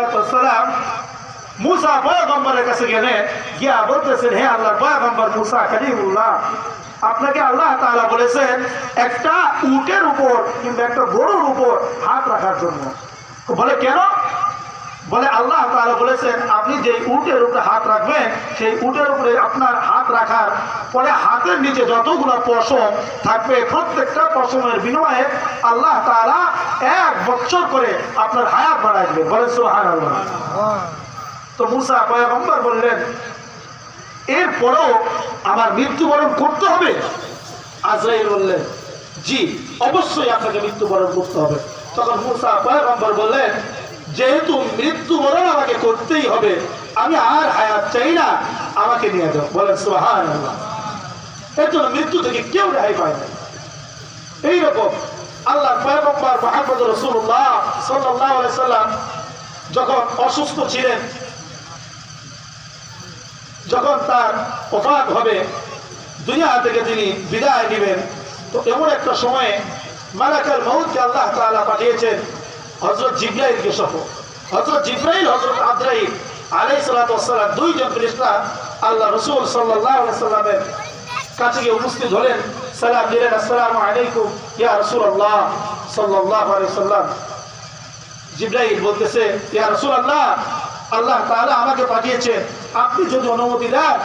আলাইহিসসালাম মুসা পয়গম্বরের কাছে গেলেন, গিয়া বলতেছেন, হে আল্লাহর পয়গম্বর মুসা কালিমুল্লাহ, আপনাকে আল্লাহ তাআলা বলেছেন একটা উটের উপর কিংবা একটা গরুর উপর হাত রাখার জন্য। বলে কেন? বলে আল্লাহ তাআলা বলেছেন আপনি যে উটের উপরে হাত রাখবেন সেই উটের উপরে আপনার হাত রাখার পরে হাতের নিচে যতগুলো পশম থাকবে প্রত্যেকটা পশমের বিনিময়ে আল্লাহ তাআলা 1 বছর করে আপনার হায়াত বাড়ায় দিবেন। বলেন সুবহানাল্লাহ। তো মুসা পয়গম্বর বললেন এরপরেও আমার মৃত্যুবরণ করতে হবে? আজরাইল বললেন জি, অবশ্যই আপনাকে মৃত্যুবরণ করতে হবে। তখন মুসা পয়গম্বর বললেন যেহেতু মৃত্যুবরণ আমাকে করতেই হবে, আমি আর হায়াত চাই না, আমাকে নিয়ে যাও। বলেন সুবহানাল্লাহ। এর জন্য মৃত্যু থেকে কেউ রেহাই পায় না। এইরকম আল্লাহর পয়গম্বর মুহাম্মদ রাসূলুল্লাহ সাল্লাল্লাহু আলাইহি সাল্লাম যখন অসুস্থ ছিলেন, যখন তার ওফাত হবে, দুনিয়া থেকে তিনি বিদায় নেবেন, তো এমন একটা সময়ে মালাকুল মউতকে আল্লাহ তাআলা পাঠিয়েছেন হযরত জিবরাইলকে সহ। হযরত জিবরাইল হযরত আজরাইল আলাইহিস সালাতু ওয়াস সালাম দুইজন ফেরেশতা আল্লাহ রাসূল সাল্লাল্লাহু আলাইহি সাল্লামের কাছে গিয়ে উপস্থিত হলেন, সালাম দিলেন, আসসালামু আলাইকুম ইয়া রাসূলুল্লাহ সাল্লাল্লাহু আলাইহি সাল্লাম। জিবরাইল বলতেছে, ইয়া রাসূলুল্লাহ, আল্লাহ তাআলা আমাকে পাঠিয়েছেন, আপনি যদি অনুমতি দেন